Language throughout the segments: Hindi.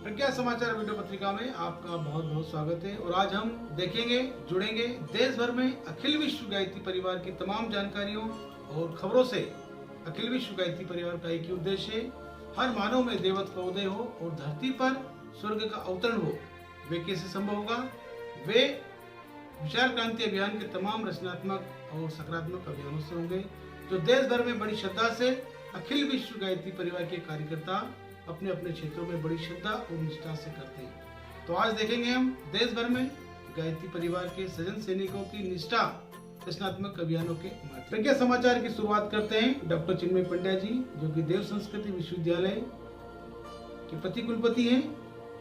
प्रज्ञा समाचार वीडियो पत्रिका में आपका बहुत बहुत स्वागत है। और आज हम देखेंगे, जुड़ेंगे देश भर में अखिल विश्व गायत्री परिवार की तमाम जानकारियों और खबरों से। अखिल विश्व गायत्री परिवार का एक ही उद्देश्य है, हर मानव में देवत्व का उदय हो और धरती पर स्वर्ग का अवतरण हो। वे कैसे संभव होगा? वे विचार क्रांति अभियान के तमाम रचनात्मक और सकारात्मक अभियानों से होंगे, जो देश भर में बड़ी श्रद्धा से अखिल विश्व गायत्री परिवार के कार्यकर्ता अपने अपने क्षेत्रों में बड़ी श्रद्धा और निष्ठा से करते हैं। तो आज देखेंगे हम देश भर में गायत्री परिवार के सजन सैनिकों की निष्ठा रचनात्मक अभियानों के माध्यम। प्रज्ञा समाचार की शुरुआत करते हैं डॉक्टर चिन्मय पंड्या जी, जो कि देव संस्कृति विश्वविद्यालय के प्रति कुलपति हैं।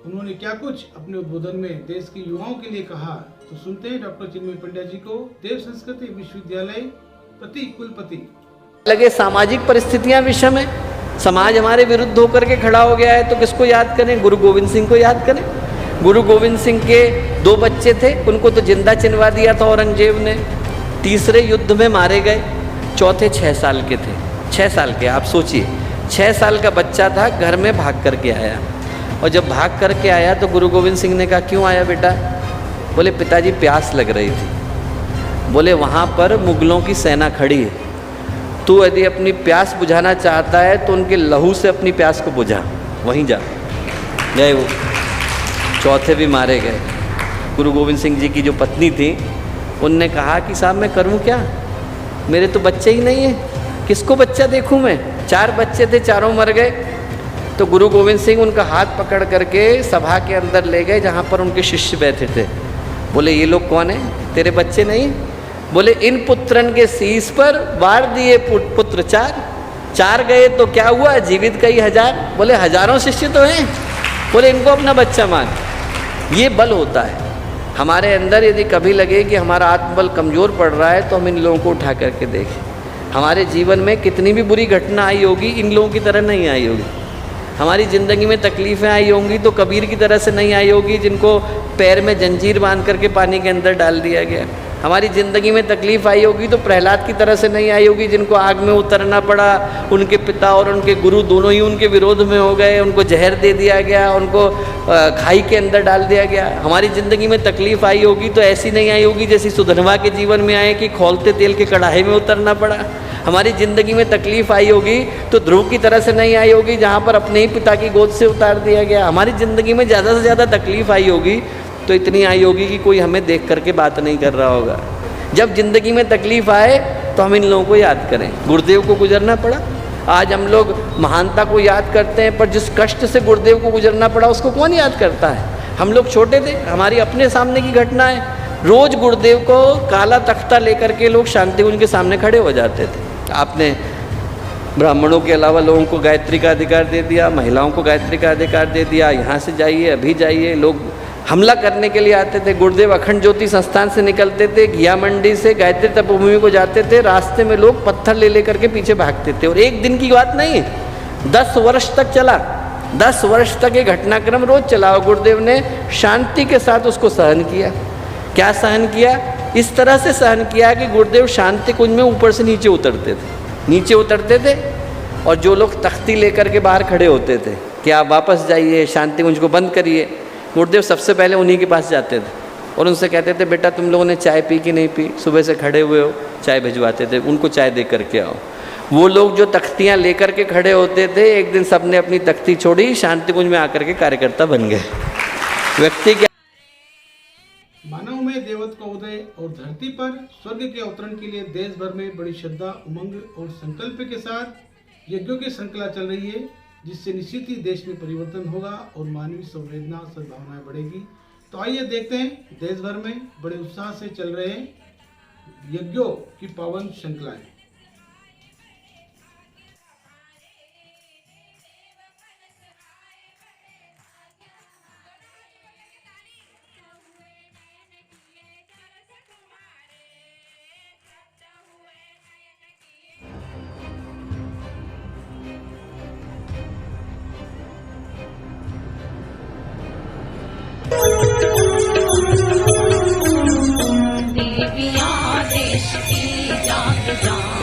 उन्होंने क्या कुछ अपने उद्बोधन में देश के युवाओं के लिए कहा, तो सुनते हैं डॉक्टर चिन्मय पंड्या जी को, देव संस्कृति विश्वविद्यालय प्रति कुलपति। लगे सामाजिक परिस्थितियां विषम है, समाज हमारे विरुद्ध होकर के खड़ा हो गया है, तो किसको याद करें? गुरु गोविंद सिंह को याद करें। गुरु गोविंद सिंह के 2 बच्चे थे, उनको तो जिंदा चिनवा दिया था औरंगजेब ने। तीसरे युद्ध में मारे गए। चौथे 6 साल के थे। 6 साल के, आप सोचिए, 6 साल का बच्चा था, घर में भाग करके आया। और जब भाग करके आया तो गुरु गोविंद सिंह ने कहा, क्यों आया बेटा? बोले पिताजी प्यास लग रही थी। बोले वहाँ पर मुगलों की सेना खड़ी है, तू यदि अपनी प्यास बुझाना चाहता है तो उनके लहू से अपनी प्यास को बुझा, वहीं जा। गए वो, चौथे भी मारे गए। गुरु गोविंद सिंह जी की जो पत्नी थी, उनने कहा कि साहब मैं करूं क्या, मेरे तो बच्चे ही नहीं है, किसको बच्चा देखूं मैं? 4 बच्चे थे, चारों मर गए। तो गुरु गोविंद सिंह उनका हाथ पकड़ करके सभा के अंदर ले गए, जहाँ पर उनके शिष्य बैठे थे। बोले ये लोग कौन है? तेरे बच्चे नहीं? बोले इन पुत्रन के शीश पर वार दिए पुत्र 4 गए तो क्या हुआ, जीवित कई 1000। बोले हजारों शिष्य तो हैं। बोले इनको अपना बच्चा मान। ये बल होता है हमारे अंदर। यदि कभी लगे कि हमारा आत्मबल कमज़ोर पड़ रहा है तो हम इन लोगों को उठा करके देखें। हमारे जीवन में कितनी भी बुरी घटना आई होगी, इन लोगों की तरह नहीं आई होगी। हमारी ज़िंदगी में तकलीफ़ें आई होंगी तो कबीर की तरह से नहीं आई होगी, जिनको पैर में जंजीर बांध करके पानी के अंदर डाल दिया गया। हमारी ज़िंदगी में तकलीफ़ आई होगी तो प्रहलाद की तरह से नहीं आई होगी, जिनको आग में उतरना पड़ा। उनके पिता और उनके गुरु दोनों ही उनके विरोध में हो गए, उनको जहर दे दिया गया, उनको खाई के अंदर डाल दिया गया। हमारी ज़िंदगी में तकलीफ़ आई होगी तो ऐसी नहीं आई होगी जैसी सुधनवा के जीवन में आए कि खौलते तेल के कढ़ाई में उतरना पड़ा। हमारी ज़िंदगी में तकलीफ़ आई होगी तो ध्रुव की तरह से नहीं आई होगी, जहाँ पर अपने ही पिता की गोद से उतार दिया गया। हमारी ज़िंदगी में ज़्यादा से ज़्यादा तकलीफ़ आई होगी तो इतनी आई होगी कि कोई हमें देख करके बात नहीं कर रहा होगा। जब ज़िंदगी में तकलीफ़ आए तो हम इन लोगों को याद करें। गुरुदेव को गुजरना पड़ा। आज हम लोग महानता को याद करते हैं, पर जिस कष्ट से गुरुदेव को गुजरना पड़ा उसको कौन याद करता है? हम लोग छोटे थे, हमारी अपने सामने की घटना है। रोज़ गुरुदेव को काला तख्ता लेकर के लोग शांतिकुंज के सामने खड़े हो जाते थे। आपने ब्राह्मणों के अलावा लोगों को गायत्री का अधिकार दे दिया, महिलाओं को गायत्री का अधिकार दे दिया। यहाँ से जाइए, अभी जाइए। लोग हमला करने के लिए आते थे। गुरुदेव अखंड ज्योति संस्थान से निकलते थे, घिया मंडी से गायत्री तपोभूमि को जाते थे। रास्ते में लोग पत्थर ले लेकर के पीछे भागते थे। और एक दिन की बात नहीं है, 10 वर्ष तक चला। 10 वर्ष तक ये घटनाक्रम रोज चला। और गुरुदेव ने शांति के साथ उसको सहन किया। क्या सहन किया? इस तरह से सहन किया कि गुरुदेव शांति कुंज में ऊपर से नीचे उतरते थे। और जो लोग तख्ती लेकर के बाहर खड़े होते थे कि आप वापस जाइए, शांति कुंज को बंद करिए, गुरुदेव सबसे पहले उन्हीं के पास जाते थे और उनसे कहते थे, बेटा तुम लोगों ने चाय पी कि नहीं पी? सुबह से खड़े हुए हो, चाय भिजवाते थे, उनको चाय दे करके आओ। वो लोग जो तख्तियाँ लेकर के खड़े होते थे, एक दिन सबने अपनी तख्ती छोड़ी, शांति कुंज में आकर के कार्यकर्ता बन गए। व्यक्ति क्या मानव में देवत्व का उदय और धरती पर स्वर्ग के अवतरण के लिए देश भर में बड़ी श्रद्धा, उमंग और संकल्प के साथ यज्ञों की श्रृंखला चल रही है, जिससे निश्चित ही देश में परिवर्तन होगा और मानवीय संवेदना सद्भावनाएं बढ़ेगी। तो आइए देखते हैं देश भर में बड़े उत्साह से चल रहे यज्ञों की पावन श्रृंखलाएं। देवियाँ देश की जाग जान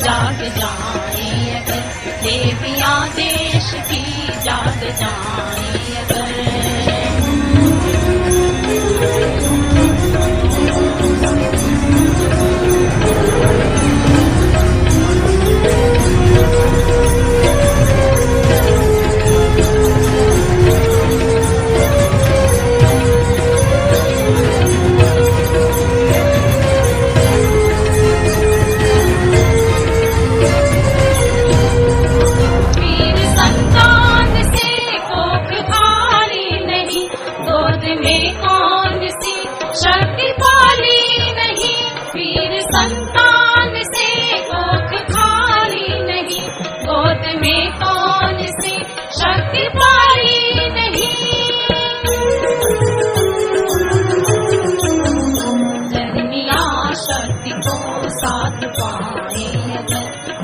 जाग जाए अगर, देवियां देश की जाग जाए अगर।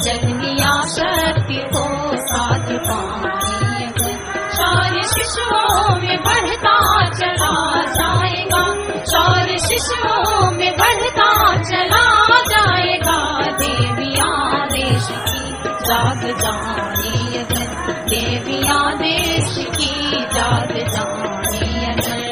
जगनिया शक्ति को साथ पाए अगर, शौर्य शिशुओं में बढ़ता चला जाएगा, शौर्य शिशुओं में बढ़ता चला जाएगा। देवियां देश की जाग जाए अगर, देवियां देश की जाग जाए अगर।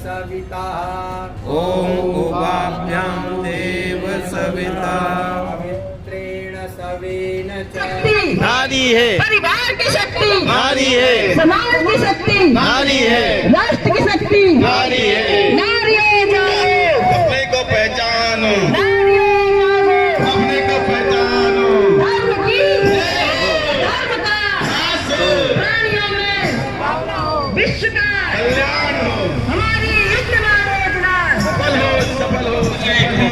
सविता ओम उभाभ्यां देव सविता पवित्रेण सवेन च नारी है परिवार की शक्ति, नारी है समाज की शक्ति, नारी है राष्ट्र की शक्ति, नारी है नारियों जागो, अपने को पहचानो, नारियों जागो, अपने को पहचानो, धर्म की धर्म का प्राणियों में विश्व का कल्याण हो, हमारी विद्यमान योजना सफल हो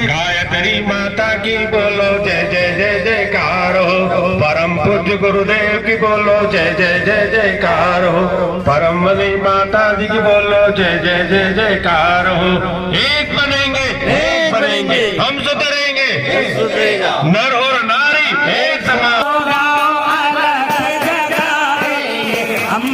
गायत्री माता की बोलो जय जय जय जयकार हो, परम पूज्य गुरुदेव की बोलो जय जय जय जयकार हो, परम वली माता जी की बोलो जय जय जय जयकार हो। एक बनेंगे हम सुधरेंगे नर और नारी एक समान। हम